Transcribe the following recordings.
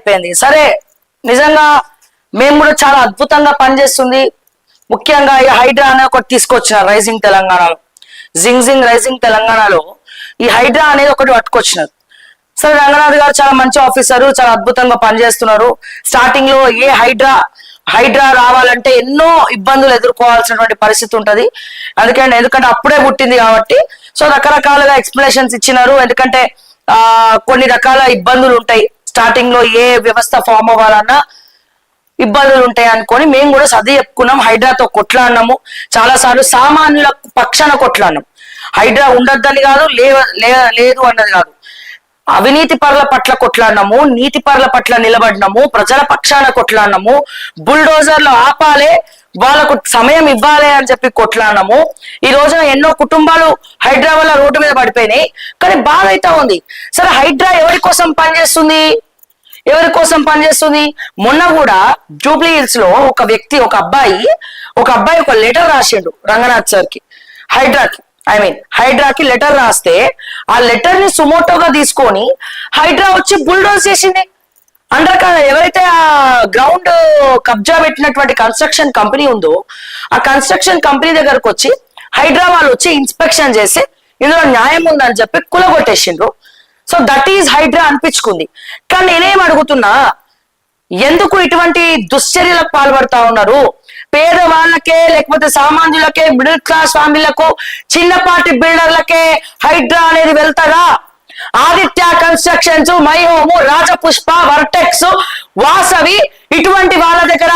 అయిపోయింది. సరే నిజంగా మేము కూడా చాలా అద్భుతంగా పనిచేస్తుంది. ముఖ్యంగా ఈ హైడ్రా అనే ఒకటి తీసుకొచ్చినారు రైజింగ్ తెలంగాణలో, జింగ్ రైజింగ్ తెలంగాణలో ఈ హైడ్రా అనేది ఒకటి పట్టుకొచ్చినారు. సరే రంగనాథ్ గారు చాలా మంచి ఆఫీసరు, చాలా అద్భుతంగా పనిచేస్తున్నారు. స్టార్టింగ్ లో ఏ హైడ్రా రావాలంటే ఎన్నో ఇబ్బందులు ఎదుర్కోవాల్సినటువంటి పరిస్థితి ఉంటది. ఎందుకంటే అప్పుడే పుట్టింది కాబట్టి సో రకరకాలుగా ఎక్స్ప్లెనేషన్స్ ఇచ్చినారు. ఎందుకంటే కొన్ని రకాల ఇబ్బందులు ఉంటాయి స్టార్టింగ్ లో, ఏ వ్యవస్థ ఫామ్ అవ్వాలన్నా ఇబ్బందులు ఉంటాయి అనుకొని మేము కూడా సర్ది చెప్పుకున్నాం. హైడ్రాతో కొట్లాడినాము చాలా సార్లు, సామాన్యుల పక్షాన కొట్లాడినాం. హైడ్రా ఉండొద్దని కాదు, లేదు అన్నది కాదు, అవినీతి పరుల పట్ల కొట్లాడినాము, నీతి పరుల పట్ల నిలబడినాము, ప్రజల పక్షాన కొట్లాడినాము, బుల్డోజర్లు ఆపాలే, వాళ్ళకు సమయం ఇవ్వాలి అని చెప్పి కొట్లాడినాము. ఈ రోజున ఎన్నో కుటుంబాలు హైడ్రా వల్ల రోడ్డు మీద పడిపోయినాయి. కానీ బాధ అయితే ఉంది. సరే హైడ్రా ఎవరి కోసం పనిచేస్తుంది? మొన్న కూడా జూబ్లీ హిల్స్ లో ఒక అబ్బాయి ఒక లెటర్ రాసిండు రంగనాథ్ సార్ కి, హైడ్రాకి లెటర్ రాస్తే ఆ లెటర్ ని సుమోటోగా తీసుకొని హైడ్రా వచ్చి బుల్డోజ్ చేసింది. ఎవరైతే ఆ గ్రౌండ్ కబ్జా పెట్టినటువంటి కన్స్ట్రక్షన్ కంపెనీ ఉందో ఆ కన్స్ట్రక్షన్ కంపెనీ దగ్గరకు వచ్చి హైడ్రా వాళ్ళు వచ్చి ఇన్స్పెక్షన్ చేసి ఇందులో న్యాయం ఉందని చెప్పి కులగొట్టేసిండ్రు. సో దట్ ఈజ్ హైడ్రా అనిపించుకుంది. కానీ నేనేం అడుగుతున్నా, ఎందుకు ఇటువంటి దుశ్చర్యలకు పాల్పడతా ఉన్నారు? పేదవాళ్ళకే, లేకపోతే సామాన్యులకే, మిడిల్ క్లాస్ ఫ్యామిలీలకు, చిన్నపాటి బిల్డర్లకే హైడ్రా అనేది వెళ్తారా? Aditya constructions, my home, Rajapushpa, vertex, Vasavi ఇటువంటి వాళ్ళ దగ్గర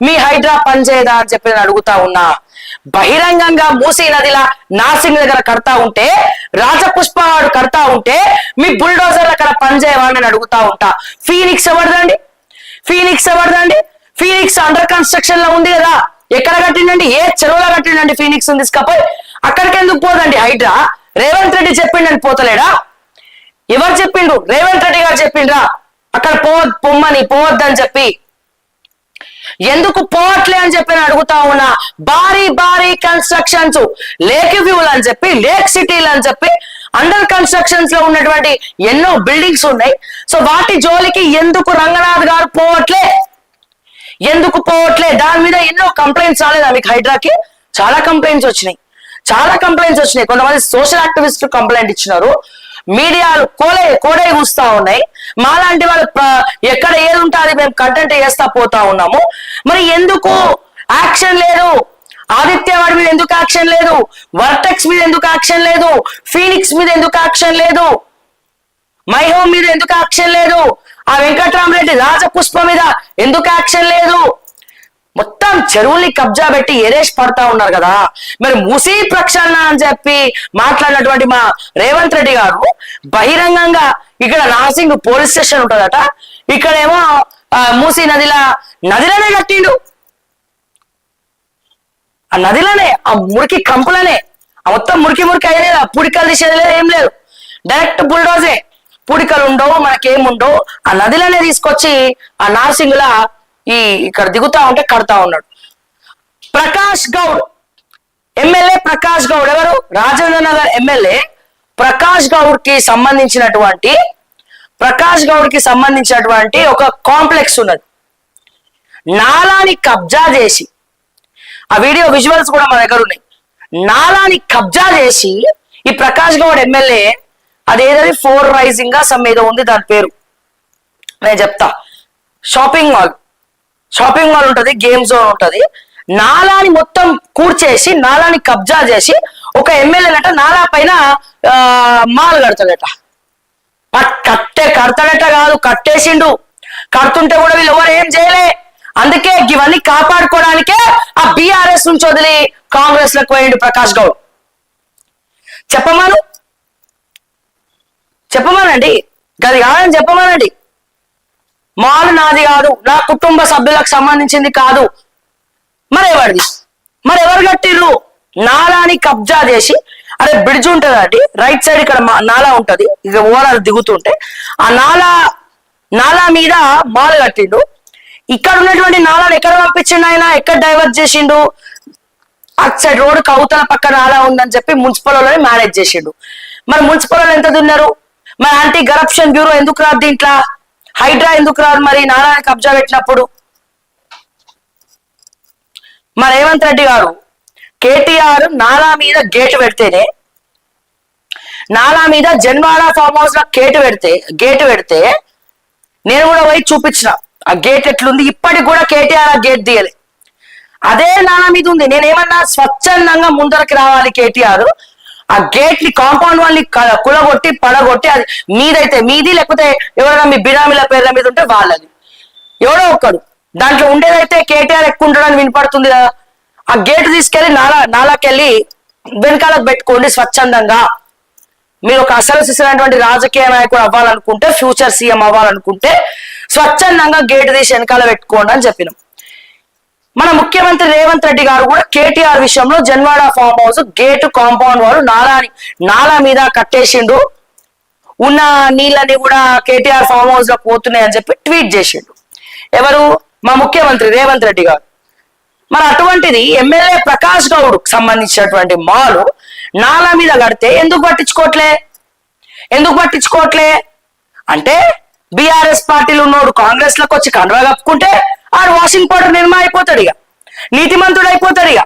మీ హైడ్రా పనిచేయదా అని చెప్పి నేను అడుగుతా ఉన్నా. బహిరంగంగా మూసీ నదిలా నాసింగ్ దగ్గర కడతా ఉంటే, రాజపుష్ప వాడు కడతా ఉంటే మీ బుల్డోజర్లు అక్కడ పనిచేయవాలని అడుగుతా ఉంటా. ఫీనిక్స్ ఎవరిదండి? ఫీనిక్స్ అండర్ కన్స్ట్రక్షన్ లో ఉంది కదా, ఎక్కడ కట్టిండండి? ఏ చెరువులో కట్టిండండి? ఫీనిక్స్ తీసుకపోయి అక్కడికి ఎందుకు పోదండి హైడ్రా? రేవంత్ రెడ్డి చెప్పిండని పోతలేడా? ఎవరు చెప్పిండు? రేవంత్ రెడ్డి గారు చెప్పిండ్రా అక్కడ పోవద్దని చెప్పి? ఎందుకు పోవట్లే అని చెప్పి నేను అడుగుతా ఉన్నా. భారీ కన్స్ట్రక్షన్స్, లేక్ వ్యూలు అని చెప్పి, లేక్ సిటీలు అని చెప్పి అండర్ కన్స్ట్రక్షన్స్ లో ఉన్నటువంటి ఎన్నో బిల్డింగ్స్ ఉన్నాయి. సో వాటి జోలికి ఎందుకు రంగనాథ్ గారు పోవట్లే? దాని మీద ఎన్నో కంప్లైంట్స్ రాలేదా మీకు? హైడ్రాకి చాలా కంప్లైంట్స్ వచ్చినాయి. కొంతమంది సోషల్ యాక్టివిస్టులు కంప్లైంట్ ఇచ్చినారు. మీడియాలు కోడే కూస్తా ఉన్నాయి. మాలాంటి వాళ్ళు ఎక్కడ ఏది ఉంటే అది మేము కంటెంట్ చేస్తా పోతా ఉన్నాము. మరి ఎందుకు యాక్షన్ లేదు? ఆదిత్య వాడి మీద ఎందుకు యాక్షన్ లేదు? వర్టెక్స్ మీద ఎందుకు యాక్షన్ లేదు? ఫీనిక్స్ మీద ఎందుకు యాక్షన్ లేదు? మై హోమ్ మీద ఎందుకు యాక్షన్ లేదు? ఆ వెంకట్రామరెడ్డి రాజపుష్ప మీద ఎందుకు యాక్షన్ లేదు? మొత్తం చెరువుల్ని కబ్జా పెట్టి ఏరేసి పడతా ఉన్నారు కదా. మరి మూసీ ప్రక్షాళన అని చెప్పి మాట్లాడినటువంటి మా రేవంత్ రెడ్డి గారు బహిరంగంగా ఇక్కడ నాసింగ్ పోలీస్ స్టేషన్ ఉంటుందట, ఇక్కడేమో మూసీ నదిలోనే కట్టిండు. ఆ నదిలోనే, ఆ మురికి కంపులనే, ఆ మొత్తం మురికి అయినా పూడికలు తీసేది లేదు, ఏం లేదు, డైరెక్ట్ బుల్డోజే. పూడికలు ఉండవు, మనకేముండవు. ఆ నదిలోనే తీసుకొచ్చి ఆ నార్సింగ్లా ఇక్కడ దిగుతా ఉంటే కడతా ఉన్నాడు. ప్రకాష్ గౌడ్ ఎమ్మెల్యే, ప్రకాష్ గౌడ్ ఎవరు? రాజేంద్ర నగర్ ఎమ్మెల్యే ప్రకాష్ గౌడ్ కి సంబంధించినటువంటి ఒక కాంప్లెక్స్ ఉన్నది. నాలాని కబ్జా చేసి, ఆ వీడియో విజువల్స్ కూడా మా దగ్గర ఉన్నాయి. నాలాని కబ్జా చేసి ఈ ప్రకాష్ గౌడ్ ఎమ్మెల్యే, అదేదది 4 రైజింగ్ గా సమ్ ఏదో ఉంది దాని పేరు, నేను చెప్తా. షాపింగ్ మాల్ ఉంటది, గేమ్ జోన్ ఉంటది. నాలాని మొత్తం కూర్చేసి, నాలాని కబ్జా చేసి ఒక ఎమ్మెల్యేనట నాలా పైన మాల్ కడతాడట. కడతాడట కాదు, కట్టేసిండు. కడుతుంటే కూడా వీళ్ళు ఎవరు ఏం చేయలే. అందుకే ఇవన్నీ కాపాడుకోవడానికే ఆ బీఆర్ఎస్ నుంచి వదిలి కాంగ్రెస్ లకు పోయిండు ప్రకాష్ గౌడ్. చెప్పమానండి, గది కాదని చెప్పమానండి. మాల్ నాది కాదు, నా కుటుంబ సభ్యులకు సంబంధించింది కాదు. మరి ఎవరు కట్టిర్రు? నాలాని కబ్జా చేసి, అరే బ్రిడ్జ్ ఉంటది అండి రైట్ సైడ్, ఇక్కడ నాలా ఉంటది, ఇక ఓవరాల్ దిగుతుంటే ఆ నాలా మీద మాల్ కట్టిండు. ఇక్కడ ఉన్నటువంటి నాలాను ఎక్కడ పంపించిండు ఆయన? ఎక్కడ డైవర్ట్ చేసిండు? అటు సైడ్ రోడ్డు కౌతల పక్కన నాలా ఉందని చెప్పి మున్సిపల్ వాళ్ళని మేనేజ్ చేసిండు. మరి మున్సిపల్ వాళ్ళు ఎంత తిన్నారు? మరి యాంటీ కరప్షన్ బ్యూరో ఎందుకు రాదు దీంట్లో? హైడ్రా ఎందుకు రాదు మరి నాలాని కబ్జా పెట్టినప్పుడు? మా రేవంత్ రెడ్డి గారు కేటీఆర్ నాలా మీద గేటు పెడితేనే, నాలా మీద జన్వాడ ఫామ్ హౌస్ లో గేటు పెడితే నేను కూడా పోయి చూపించిన ఆ గేట్ ఎట్లుంది. ఇప్పటికి కూడా కేటీఆర్ ఆ గేట్ తీయలే, అదే నాలా మీద ఉంది. నేనేమన్నా స్వచ్ఛందంగా ముందరకి రావాలి కేటీఆర్, ఆ గేట్ ని కాంపౌండ్ వాళ్ళని కులగొట్టి పడగొట్టి, అది మీదైతే మీది, లేకపోతే ఎవరైనా మీ బినామీల పేర్ల మీద ఉంటే వాళ్ళది, ఎవడో ఒక్కడు దాంట్లో ఉండేదైతే కేటీఆర్ ఎక్కువ ఉంటాడని వినపడుతుంది కదా. ఆ గేట్ తీసుకెళ్లి నాలాకెళ్ళి వెనకాలకు పెట్టుకోండి స్వచ్ఛందంగా. మీరు ఒక అసలు సిసినటువంటి రాజకీయ నాయకుడు అవ్వాలనుకుంటే, ఫ్యూచర్ సీఎం అవ్వాలనుకుంటే స్వచ్ఛందంగా గేటు తీసి వెనకాల పెట్టుకోండి అని చెప్పినాం. మన ముఖ్యమంత్రి రేవంత్ రెడ్డి గారు కూడా కేటీఆర్ విషయంలో Janwada farm house gate compound వారు నాలా మీద కట్టేసిండు, ఉన్న నీళ్ళని కూడా కేటీఆర్ ఫామ్ హౌస్ లో పోతున్నాయి అని చెప్పి ట్వీట్ చేసిండు. ఎవరు? మా ముఖ్యమంత్రి రేవంత్ రెడ్డి గారు. మరి అటువంటిది ఎమ్మెల్యే ప్రకాష్ గౌడ్ సంబంధించినటువంటి మాలు నాలా మీద కడితే ఎందుకు పట్టించుకోవట్లే అంటే బీఆర్ఎస్ పార్టీలు ఉన్నోడు కాంగ్రెస్ లకు వచ్చి కండవా కప్పుకుంటే ఆడు వాషింగ్ పౌడర్ నిర్మా అయిపోతాడు, ఇక నీతిమంతుడు అయిపోతాడు. ఇక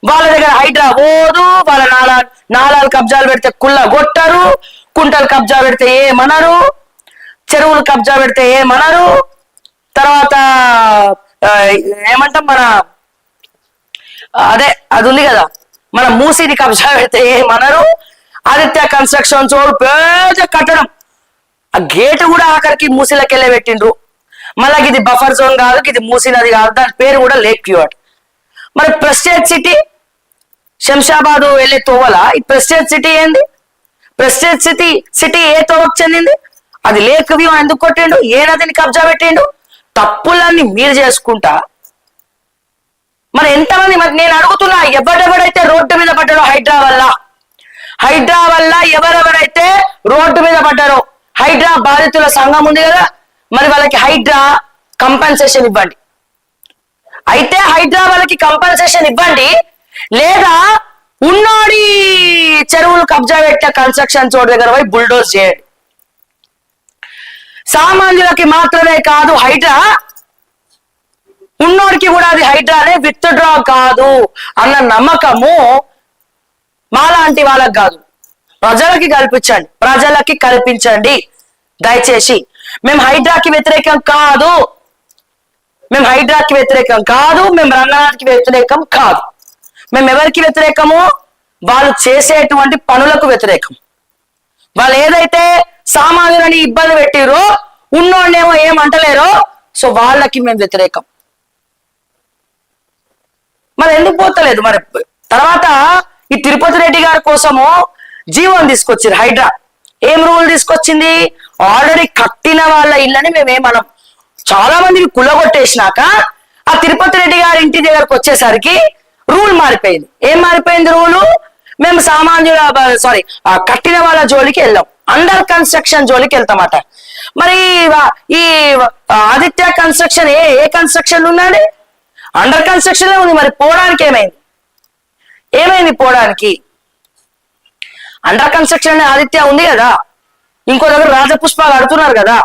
వాళ్ళ దగ్గర హైడ్రా పోదు, వాళ్ళ నాలాలు కబ్జాలు పెడితే కుళ్ళ కొట్టరు, కుంటలు కబ్జా పెడితే ఏమనరు, చెరువులు కబ్జా పెడితే ఏమనరు, తర్వాత ఏమంటాం మన అది ఉంది కదా మన మూసీని కబ్జా పెడితే ఏమనరు. ఆదిత్య కన్స్ట్రక్షన్ చోడు పెద్ద కట్టడం, ఆ గేటు కూడా ఆఖరికి మూసీలకు వెళ్ళే పెట్టిండ్రు. మళ్ళీ ఇది బఫర్ జోన్ కాదు, ఇది మూసీ నది కాదు, దాని పేరు కూడా లేక్ వ్యూ అట్. మరి ప్రెస్టేజ్ సిటీ శంషాబాద్ వెళ్ళే తోవల ఈ ప్రెస్టేజ్ సిటీ ఏంది? ప్రెస్టేజ్ సిటీ ఏ తోవకు చెందింది? అది లేక్ వ్యూ ఎందుకు కొట్టిండు? ఏ నదిని కబ్జా పెట్టిండు? తప్పులన్నీ మీరు చేసుకుంటా మరి ఎంతమంది, మరి నేను అడుగుతున్నా, ఎవరెవరైతే రోడ్డు మీద పడ్డారో హైడ్రా వల్ల ఎవరెవరైతే రోడ్డు మీద పడ్డారో, హైడ్రా బాధితుల సంఘం ఉంది కదా, మరి వాళ్ళకి హైడ్రా కంపెన్సేషన్ ఇవ్వండి. అయితే హైడ్రా వాళ్ళకి కంపెన్సేషన్ ఇవ్వండి, లేదా ఉన్నోడి చెరువులు కబ్జా పెట్టే కన్స్ట్రక్షన్ చోటు దగ్గర పోయి బుల్డోజ్ చేయండి. సామాన్యులకి మాత్రమే కాదు హైడ్రా, ఉన్నోడికి కూడా అది హైడ్రానే విత్డ్రా కాదు అన్న నమ్మకము మాలాంటి వాళ్ళకి కాదు, ప్రజలకి కల్పించండి దయచేసి. మేము హైడ్రాకి వ్యతిరేకం కాదు, మేము రంగనాథ్కి వ్యతిరేకం కాదు. మేము ఎవరికి వ్యతిరేకము? వాళ్ళు చేసేటువంటి పనులకు వ్యతిరేకం. వాళ్ళు ఏదైతే సామాన్యులని ఇబ్బంది పెట్టిరో, ఉన్నోడేమో ఏమంటలేరో, సో వాళ్ళకి మేము వ్యతిరేకం. మరి ఎందుకు పోతలేదు? మరి తర్వాత ఈ తిరుపతి రెడ్డి గారి కోసము జీవోని తీసుకొచ్చింది హైడ్రా. ఏం రూల్ తీసుకొచ్చింది? ఆల్రెడీ కట్టిన వాళ్ళ ఇళ్ళని మేమేమనం, చాలా మందికి కులగొట్టేసినాక ఆ తిరుపతి రెడ్డి గారి ఇంటి దగ్గరకు వచ్చేసరికి రూల్ మారిపోయింది. ఏం మారిపోయింది రూలు? మేము కట్టిన వాళ్ళ జోలికి వెళ్ళాం, అండర్ కన్స్ట్రక్షన్ జోలికి వెళ్తామట. మరి ఈ ఆదిత్య కన్స్ట్రక్షన్ ఏ కన్స్ట్రక్షన్ ఉన్నది? అండర్ కన్స్ట్రక్షన్ ఉంది. మరి పోవడానికి ఏమైంది పోవడానికి? అండర్ కన్స్ట్రక్షన్ ఆదిత్య ఉంది కదా, ఇంకో దగ్గర రాజపుష్ప కడుతున్నారు కదా,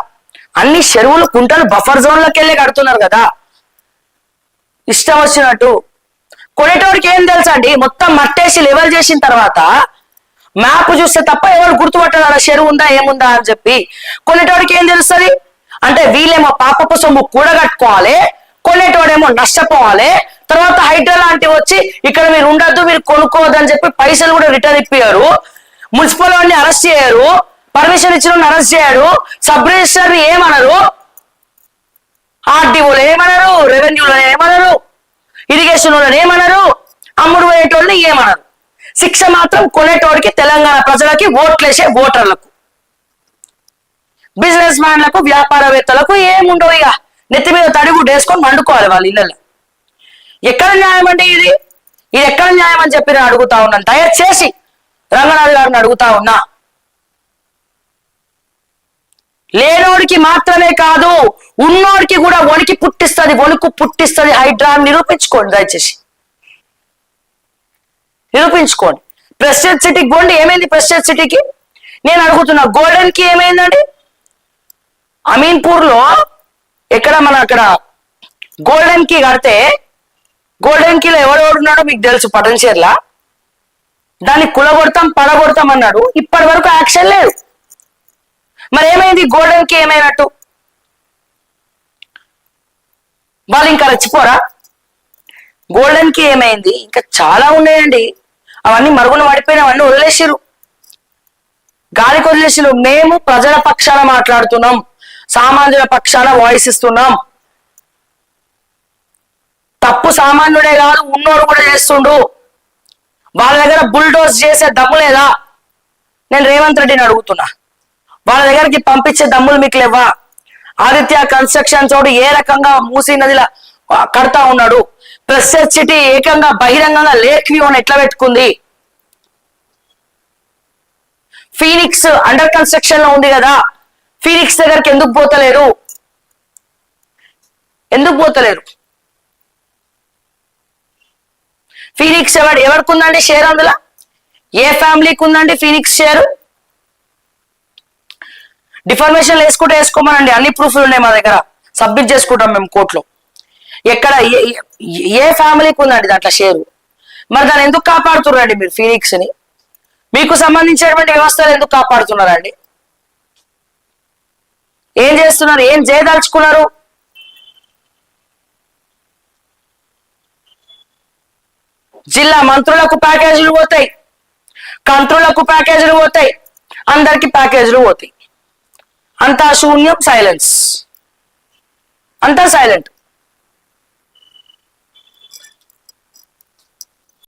అన్ని చెరువులు కుంటలు బఫర్ జోన్లోకి వెళ్ళి కడుతున్నారు కదా, ఇష్టం వచ్చినట్టు. కొనేటోడికి ఏం తెలుసా అండి? మొత్తం మట్టేసి లెవెల్ చేసిన తర్వాత మ్యాప్ చూస్తే తప్ప ఎవరు గుర్తుపట్టాడు అలా చెరువు ఉందా ఏముందా అని చెప్పి. కొనేటోడికి ఏం తెలుస్తుంది? అంటే వీళ్ళేమో పాపపు సొమ్ము కూడగట్టుకోవాలి, కొనేటోడేమో నష్టపోవాలి. తర్వాత హైడ్రా లాంటివి వచ్చి ఇక్కడ మీరు ఉండద్దు, మీరు కొనుక్కోవద్దు అని చెప్పి పైసలు కూడా రిటర్న్ ఇప్పారు. మున్సిపల్ వాడిని అరెస్ట్ చేయరు, పర్మిషన్ ఇచ్చిన అరెస్ట్ చేయరు, సబ్ రిజిస్టర్ ఏమనరు, ఆర్డీఓలు ఏమనరు, రెవెన్యూలో ఏమనరు, ఇరిగేషన్ వాళ్ళని ఏమనరు, అమ్ముడు పోయేటోళ్ళని ఏమనరు. శిక్ష మాత్రం కొనేటోడికి, తెలంగాణ ప్రజలకి, ఓట్లేసే ఓటర్లకు, బిజినెస్ మ్యాన్లకు, వ్యాపారవేత్తలకు ఏముండవు. ఇక నెత్తి మీద తడిగుడ్డు వేసుకొని వండుకోవాలి వాళ్ళ ఇళ్ళల్లో. ఎక్కడ న్యాయం అండి ఇది ఎక్కడ న్యాయం అని చెప్పి నేను అడుగుతా ఉన్నాను. దయచేసి రంగనాథ్ గారిని అడుగుతా ఉన్నా. లేనోడికి మాత్రమే కాదు, ఉన్నోడికి కూడా వణుకు పుట్టిస్తుంది హైడ్రా. నిరూపించుకోండి, దయచేసి నిరూపించుకోండి. ప్రెస్టేజ్ సిటీకి పోండి, ఏమైంది ప్రెస్టేజ్ సిటీకి? నేను అడుగుతున్నా, గోల్డెన్ కి ఏమైందండి? అమీన్పూర్ లో ఎక్కడ మన అక్కడ గోల్డెన్ కీ కడితే గోల్డెన్ కీలో ఎవడెవడున్నాడో మీకు తెలుసు పటంచేర్ల. దాన్ని కులగొడతాం పడగొడతాం అన్నాడు, ఇప్పటి వరకు యాక్షన్ లేదు. మరి ఏమైంది గోల్డెన్ కీ ఏమైనట్టు? వాళ్ళు ఇంకా రెచ్చిపోరా? గోల్డెన్ కి ఏమైంది? ఇంకా చాలా ఉన్నాయండి, అవన్నీ మరుగున పడిపోయిన అవన్నీ వదిలేసిరు, గాలికి వదిలేసిరు. మేము ప్రజల పక్షాన మాట్లాడుతున్నాం, సామాన్యుల పక్షాన వాయిస్ ఇస్తున్నాం. తప్పు సామాన్యుడే కాదు, ఉన్నోడు కూడా చేస్తుండు. వాళ్ళ దగ్గర బుల్డోజ్ చేసే దమ్ము లేదా? నేను రేవంత్ రెడ్డిని అడుగుతున్నా, వాళ్ళ దగ్గరికి పంపించే దమ్ములు మీకు లేవా? ఆదిత్య కన్స్ట్రక్షన్ చోటు ఏ రకంగా మూసీ నదిలా కడతా ఉన్నాడు, ప్రెస్ సిటీ ఏకంగా బహిరంగంగా లేక్ వ్యూ అని ఎట్లా పెట్టుకుంది? ఫీనిక్స్ అండర్ కన్స్ట్రక్షన్ లో ఉంది కదా, ఫీనిక్స్ దగ్గరికి ఎందుకు పోతలేరు? ఎందుకు పోతలేరు? ఫీనిక్స్ ఎవరికి ఉందండి షేర్? అందులో ఏ ఫ్యామిలీకి ఉందండి ఫీనిక్స్ షేర్? డిఫర్మేషన్ వేసుకుంటే వేసుకోమనండి, అన్ని ప్రూఫ్లు ఉన్నాయి మా దగ్గర, సబ్మిట్ చేసుకుంటాం మేము కోర్టులో. ఎక్కడ ఏ ఫ్యామిలీకి ఉందండి దాంట్లో షేరు? మరి దాన్ని ఎందుకు కాపాడుతున్నారండి మీరు ఫీనిక్స్ ని? మీకు సంబంధించినటువంటి వ్యవస్థలు ఎందుకు కాపాడుతున్నారండి? ఏం చేస్తున్నారు? ఏం చేయదలుచుకున్నారు? జిల్లా మంత్రులకు ప్యాకేజీలు పోతాయి, కంత్రులకు ప్యాకేజీలు పోతాయి, అందరికి ప్యాకేజీలు పోతాయి. అంతా శూన్యం, సైలెన్స్, అంతా సైలెంట్.